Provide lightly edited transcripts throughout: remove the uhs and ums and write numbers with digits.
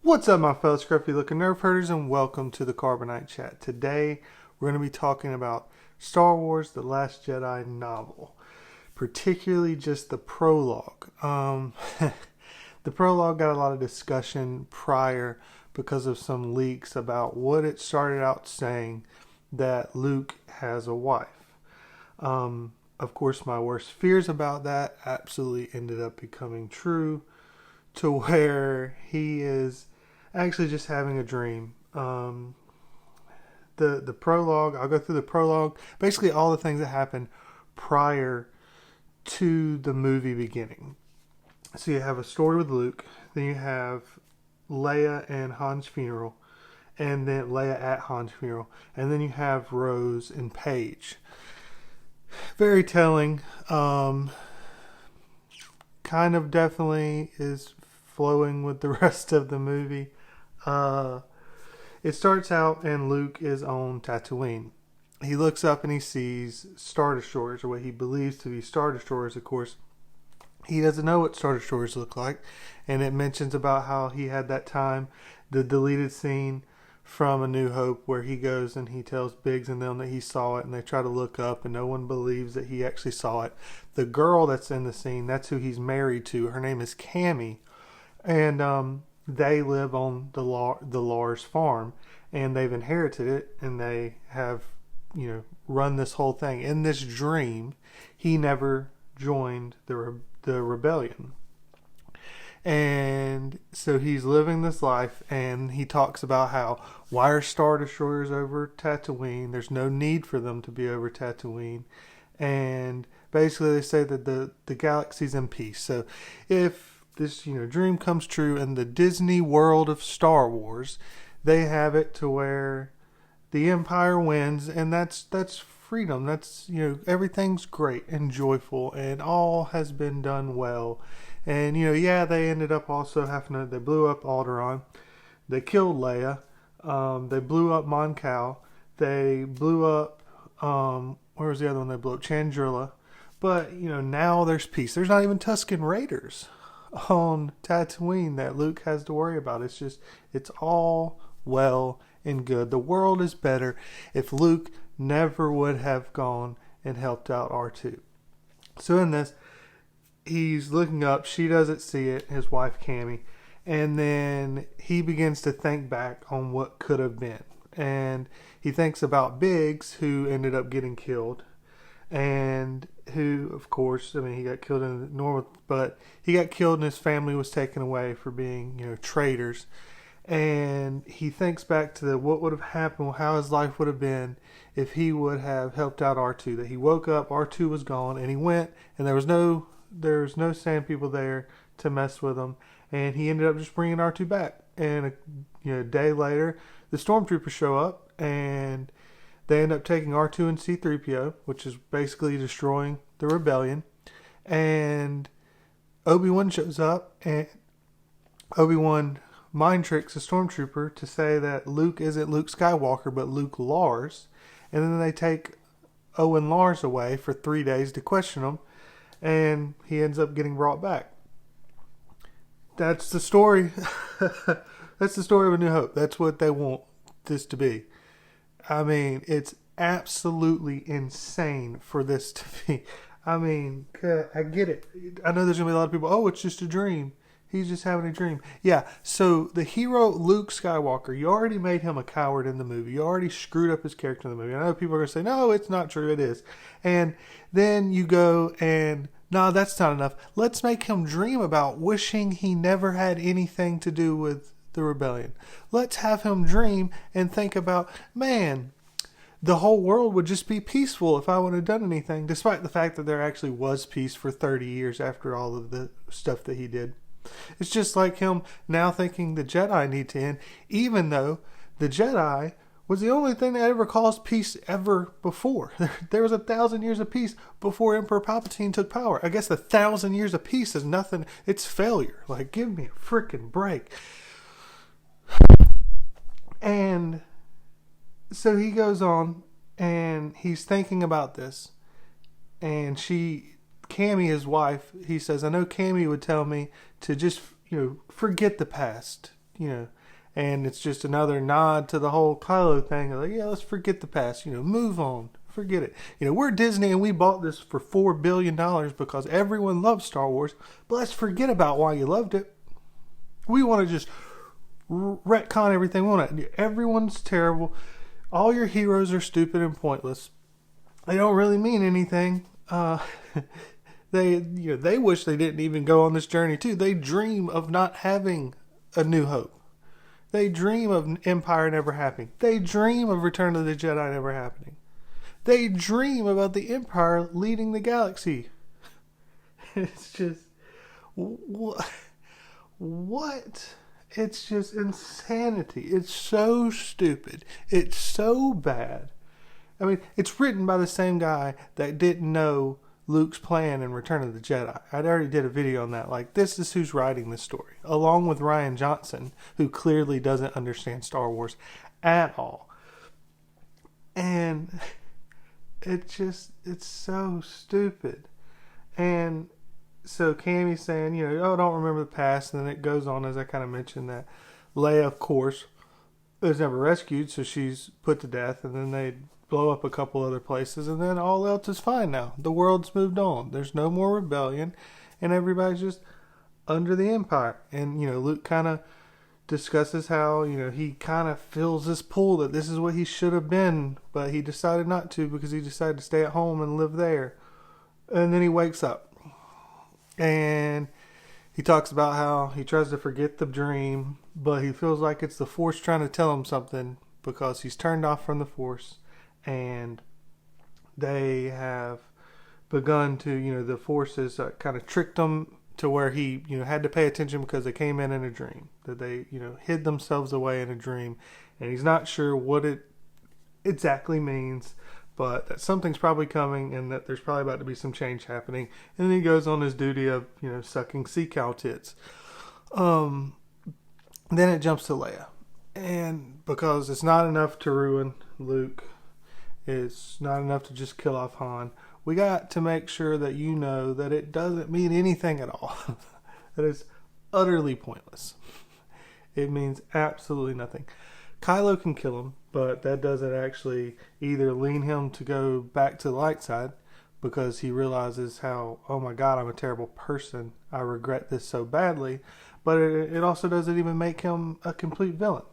What's up, my fellow scruffy looking nerf herders, and welcome to the Carbonite Chat. Today, we're going to be talking about Star Wars The Last Jedi Novel, particularly just the prologue. The prologue got a lot of discussion prior because of some leaks about what it started out saying, that Luke has a wife. Of course, my worst fears about that absolutely ended up becoming true, to where he is actually just having a dream. The prologue, I'll go through the prologue, basically all the things that happened prior to the movie beginning. So you have a story with Luke, then you have Leia and Han's funeral, and then Leia at Han's funeral, and then you have Rose and Paige. Very telling. Kind of definitely is flowing with the rest of the movie. It starts out and Luke is on Tatooine. He looks up and he sees Star Destroyers, or what he believes to be Star Destroyers, of course. He doesn't know what Star Destroyers look like, and it mentions about how he had that time, the deleted scene from A New Hope, where he goes and he tells Biggs and them that he saw it, and they try to look up and no one believes that he actually saw it. The girl that's in the scene, that's who he's married to. Her name is Cammy, and they live on the Lars farm, and they've inherited it, and they have, run this whole thing. In this dream, he never joined the rebellion. And so he's living this life, and he talks about how, why are Star Destroyers over Tatooine? There's no need for them to be over Tatooine. And basically they say that the galaxy's in peace. So if this dream comes true in the Disney world of Star Wars, they have it to where the Empire wins, and that's freedom. That's everything's great and joyful, and all has been done well. And they ended up also they blew up Alderaan, they killed Leia, they blew up Mon Cal, they blew up where was the other one they blew up? Chandrila. But now there's peace. There's not even Tusken Raiders on Tatooine that Luke has to worry about. It's all well and good. The world is better if Luke never would have gone and helped out R2. So in this, he's looking up, she doesn't see it, his wife Cammy, and then he begins to think back on what could have been. And he thinks about Biggs, who ended up getting killed, and who, of course, he got killed in the north, but he got killed and his family was taken away for being, traitors. And he thinks back to what would have happened, how his life would have been if he would have helped out R2. That he woke up, R2 was gone, and he went, and there's no sand people there to mess with him, and he ended up just bringing R2 back. And a day later, the stormtroopers show up, and they end up taking R2 and C-3PO, which is basically destroying the rebellion. And Obi-Wan shows up, and Obi-Wan mind tricks a stormtrooper to say that Luke isn't Luke Skywalker, but Luke Lars. And then they take Owen Lars away for 3 days to question him, and he ends up getting brought back. That's the story. That's the story of A New Hope. That's what they want this to be. It's absolutely insane for this to be. I get it. I know there's going to be a lot of people, oh, it's just a dream. He's just having a dream. Yeah, so the hero, Luke Skywalker, you already made him a coward in the movie. You already screwed up his character in the movie. I know people are going to say, no, it's not true. It is. And then you go and, no, that's not enough. Let's make him dream about wishing he never had anything to do with the rebellion. Let's have him dream and think about, man, the whole world would just be peaceful if I wouldn't have done anything, despite the fact that there actually was peace for 30 years after all of the stuff that he did. It's just like him now thinking the Jedi need to end, even though the Jedi was the only thing that ever caused peace ever before. There was 1,000 years of peace before Emperor Palpatine took power. I guess 1,000 years of peace is nothing. It's failure. Like, give me a freaking break. And so he goes on and he's thinking about this, and Cammy, his wife, he says, I know Cammy would tell me to just, forget the past. and it's just another nod to the whole Kylo thing. Like, yeah, let's forget the past, move on, forget it. We're Disney and we bought this for $4 billion because everyone loves Star Wars, but let's forget about why you loved it. We want to just retcon everything. We want to, everyone's terrible. All your heroes are stupid and pointless. They don't really mean anything. They wish they didn't even go on this journey too. They dream of not having a New Hope. They dream of Empire never happening. They dream of Return of the Jedi never happening. They dream about the Empire leading the galaxy. It's just what? It's just insanity. It's so stupid. It's so bad. I mean, it's written by the same guy that didn't know Luke's plan in Return of the Jedi. I already did a video on that. Like, this is who's writing this story, along with Rian Johnson, who clearly doesn't understand Star Wars at all. And it's so stupid. And so Cammy's saying, oh, don't remember the past. And then it goes on, as I kind of mentioned, that Leia, of course, was never rescued, so she's put to death. And then they blow up a couple other places, and then all else is fine now. The world's moved on. There's no more rebellion, and everybody's just under the Empire. And, Luke kind of discusses how, he kind of feels this pull that this is what he should have been, but he decided not to because he decided to stay at home and live there. And then he wakes up. And he talks about how he tries to forget the dream, but he feels like it's the Force trying to tell him something because he's turned off from the Force. And they have begun to, the Force has kind of tricked him to where he, had to pay attention because they came in a dream. That they, hid themselves away in a dream. And he's not sure what it exactly means, but that something's probably coming and that there's probably about to be some change happening. And then he goes on his duty of, sucking sea cow tits. Then it jumps to Leia. And because it's not enough to ruin Luke, it's not enough to just kill off Han, we got to make sure that that it doesn't mean anything at all. That is utterly pointless. It means absolutely nothing. Kylo can kill him, but that doesn't actually either lean him to go back to the light side because he realizes how, oh my God, I'm a terrible person. I regret this so badly. But it also doesn't even make him a complete villain.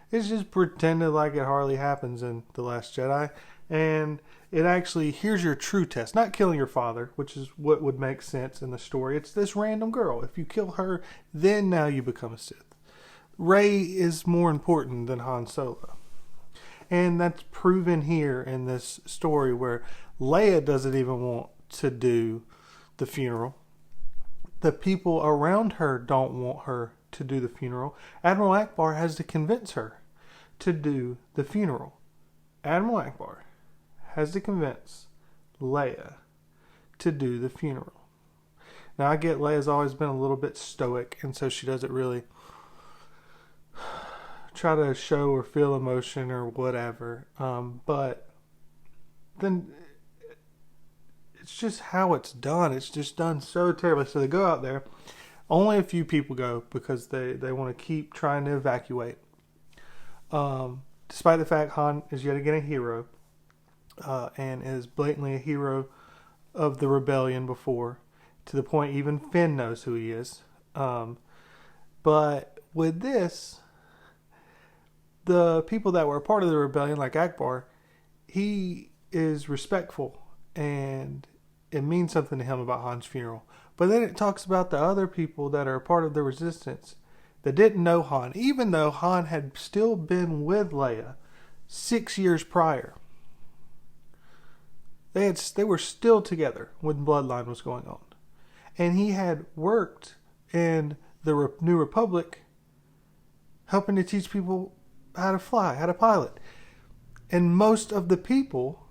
It's just pretended like it hardly happens in The Last Jedi. And it actually, here's your true test. Not killing your father, which is what would make sense in the story. It's this random girl. If you kill her, then now you become a Sith. Rey is more important than Han Solo. And that's proven here in this story where Leia doesn't even want to do the funeral. The people around her don't want her to do the funeral. Admiral Akbar has to convince her to do the funeral. Admiral Akbar has to convince Leia to do the funeral. Now I get Leia's always been a little bit stoic, and so she doesn't really try to show or feel emotion or whatever. But then it's just how it's done. It's just done so terribly. So they go out there. Only a few people go because they want to keep trying to evacuate. Despite the fact Han is yet again a hero and is blatantly a hero of the rebellion before, to the point even Finn knows who he is. But with this, the people that were a part of the rebellion, like Akbar, he is respectful and it means something to him about Han's funeral. But then it talks about the other people that are a part of the resistance that didn't know Han, even though Han had still been with Leia 6 years prior. They were still together when Bloodline was going on. And he had worked in the New Republic helping to teach people how to fly, how to pilot. And most of the people,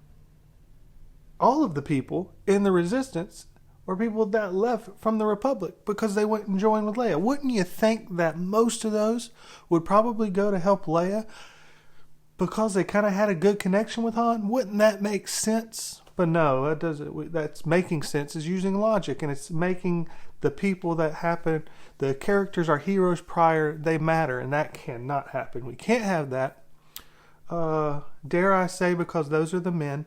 all of the people in the resistance were people that left from the Republic because they went and joined with Leia. Wouldn't you think that most of those would probably go to help Leia because they kind of had a good connection with Han? Wouldn't that make sense? But no, that doesn't. That's making sense is using logic, and it's making the people that happen, The characters are heroes prior, they matter, and that cannot happen. We can't have that. Dare I say, because those are the men,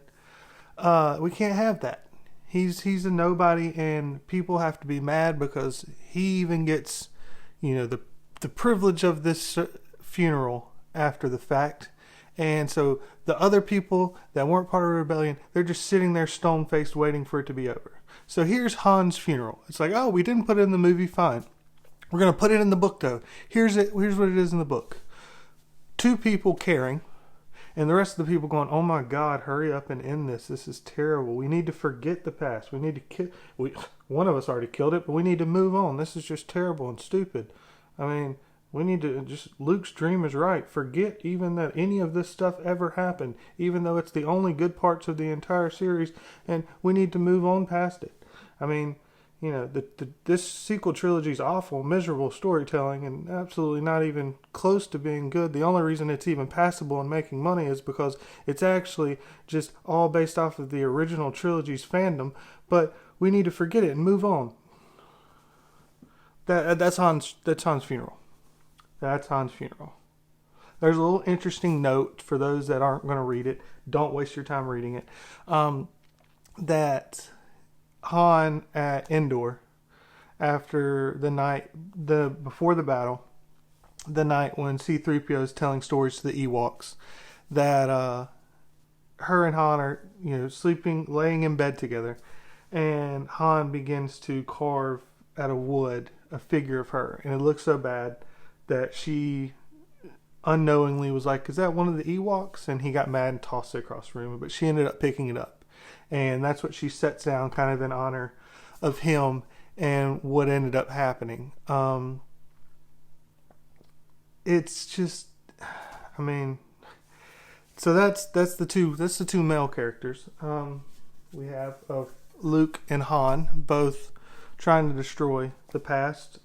we can't have that. He's a nobody, and people have to be mad because he even gets, the privilege of this funeral after the fact. And so the other people that weren't part of the rebellion, they're just sitting there stone-faced waiting for it to be over. So here's Han's funeral. It's like, oh, we didn't put it in the movie, fine. We're going to put it in the book, though. Here's what it is in the book. 2 people caring, and the rest of the people going, oh my God, hurry up and end this. This is terrible. We need to forget the past. We need to kill. One of us already killed it, but we need to move on. This is just terrible and stupid. I mean, we need to Luke's dream is right. Forget even that any of this stuff ever happened, even though it's the only good parts of the entire series, and we need to move on past it. I mean, this sequel trilogy is awful, miserable storytelling, and absolutely not even close to being good. The only reason it's even passable and making money is because it's actually just all based off of the original trilogy's fandom, but we need to forget it and move on. That's Han's funeral. That's Han's funeral. There's a little interesting note for those that aren't going to read it. Don't waste your time reading it. That Han at Endor, after before the battle, the night when C-3PO is telling stories to the Ewoks, that her and Han are sleeping, laying in bed together, and Han begins to carve out of wood a figure of her, and it looks so bad that she unknowingly was like, is that one of the Ewoks? And he got mad and tossed it across the room, but she ended up picking it up. And that's what she sets down kind of in honor of him and what ended up happening. It's just, I mean, so that's the two male characters. We have of Luke and Han, both trying to destroy the past,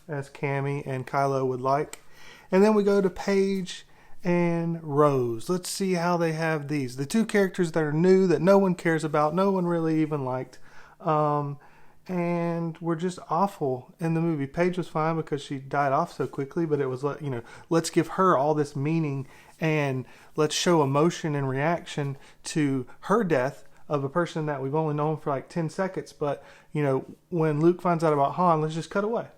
as Cammy and Kylo would like. And then we go to Paige and Rose. Let's see how they have these. The 2 characters that are new, that no one cares about, no one really even liked, and were just awful in the movie. Paige was fine because she died off so quickly, but it was, let's give her all this meaning and let's show emotion and reaction to her death of a person that we've only known for like 10 seconds. But, when Luke finds out about Han, let's just cut away.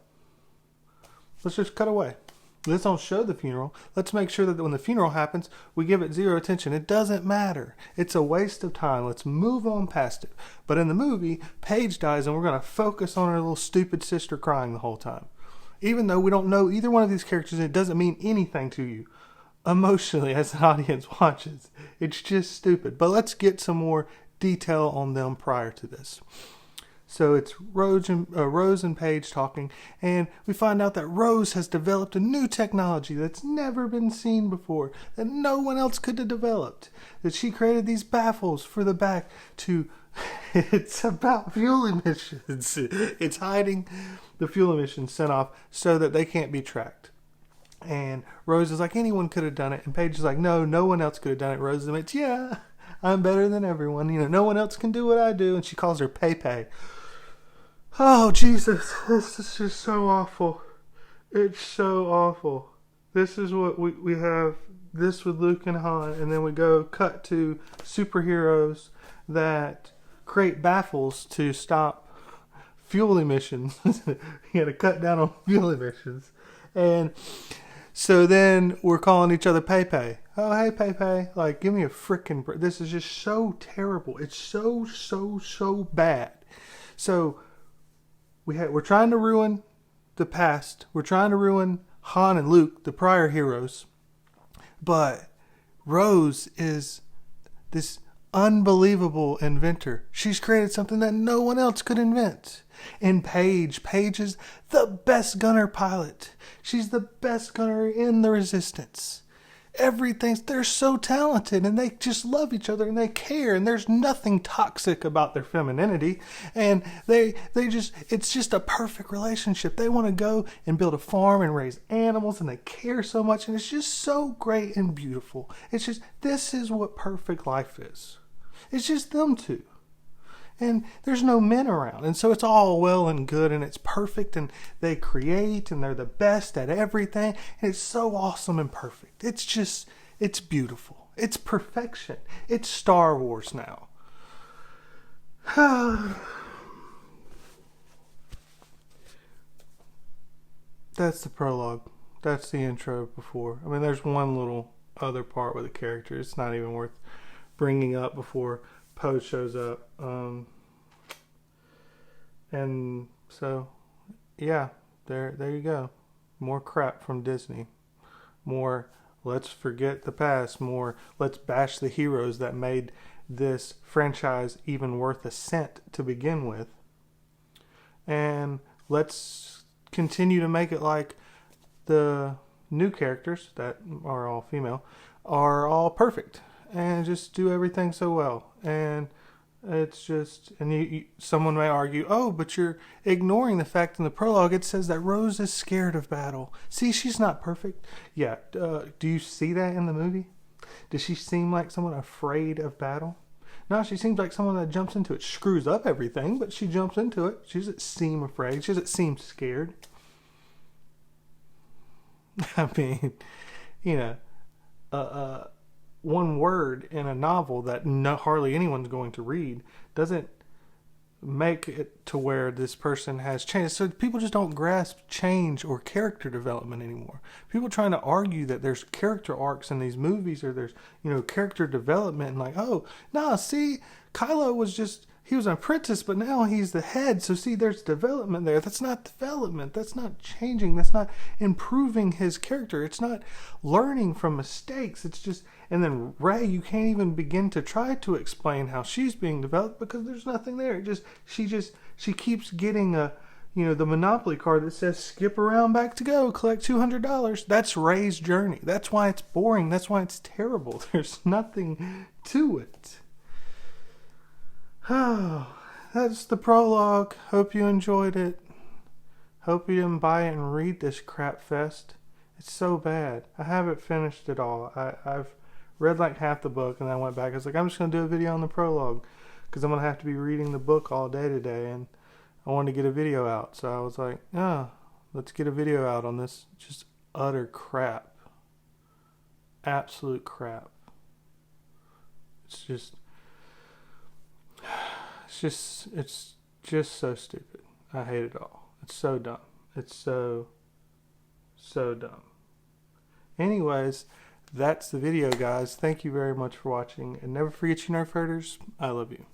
Let's don't show the funeral. Let's make sure that when the funeral happens, we give it 0 attention. It doesn't matter. It's a waste of time. Let's move on past it. But in the movie, Paige dies, and we're going to focus on her little stupid sister crying the whole time. Even though we don't know either one of these characters, it doesn't mean anything to you emotionally as an audience watches. It's just stupid. But let's get some more detail on them prior to this. So it's Rose and Paige talking, and we find out that Rose has developed a new technology that's never been seen before, that no one else could have developed. That she created these baffles for the back to... It's about fuel emissions. It's hiding the fuel emissions sent off so that they can't be tracked. And Rose is like, anyone could have done it. And Paige is like, no one else could have done it. Rose admits, yeah, I'm better than everyone. No one else can do what I do. And she calls her Pepe. Oh, Jesus, this is just so awful. It's so awful. This is what we have, this with Luke and Han, and then we cut to superheroes that create baffles to stop fuel emissions. You got to cut down on fuel emissions. And so then we're calling each other Pepe. Oh, hey, Pepe. Like, give me a freaking break. This is just so terrible. It's so bad. So... We're trying to ruin the past. We're trying to ruin Han and Luke, the prior heroes. But Rose is this unbelievable inventor. She's created something that no one else could invent. And Paige is the best gunner pilot. She's the best gunner in the Resistance. They're so talented, and they just love each other, and they care, and there's nothing toxic about their femininity, and it's just a perfect relationship. They want to go and build a farm and raise animals, and they care so much, and it's just so great and beautiful. It's just, this is what perfect life is. It's just them two. and there's no men around. And so it's all well and good and it's perfect and they create and they're the best at everything. And it's so awesome and perfect. It's beautiful. It's perfection. It's Star Wars now. That's the prologue. That's the intro before. I mean, there's one little other part with the character. It's not even worth bringing up before Poe shows up. And so, yeah, there you go. More crap from Disney. More, let's forget the past. More, let's bash the heroes that made this franchise even worth a cent to begin with. And let's continue to make it like the new characters that are all female are all perfect and just do everything so well. And it's just, and someone may argue, oh, but you're ignoring the fact in the prologue it says that Rose is scared of battle. See, she's not perfect. Yeah, do you see that in the movie? Does she seem like someone afraid of battle? No, she seems like someone that jumps into it, screws up everything, but she jumps into it. She doesn't seem afraid. She doesn't seem scared. I mean, one word in a novel that hardly anyone's going to read doesn't make it to where this person has changed. So people just don't grasp change or character development anymore. People trying to argue that there's character arcs in these movies or there's, character development and like, oh, no, see, Kylo was just, he was an apprentice, but now he's the head. So see, there's development there. That's not development. That's not changing. That's not improving his character. It's not learning from mistakes. It's just, and then Rey, you can't even begin to try to explain how she's being developed because there's nothing there. She keeps getting the Monopoly card that says skip around back to go, collect $200. That's Rey's journey. That's why it's boring. That's why it's terrible. There's nothing to it. Oh, that's the prologue. Hope you enjoyed it. Hope you didn't buy it and read this crap fest. It's so bad. I haven't finished it all. I've read like half the book and then I went back. I was like, I'm just going to do a video on the prologue because I'm going to have to be reading the book all day today and I wanted to get a video out. So I was like, let's get a video out on this just utter crap. Absolute crap. It's just so stupid. I hate it all. It's so dumb. It's so dumb. Anyways, that's the video, guys. Thank you very much for watching. And never forget, you nerf herders, I love you.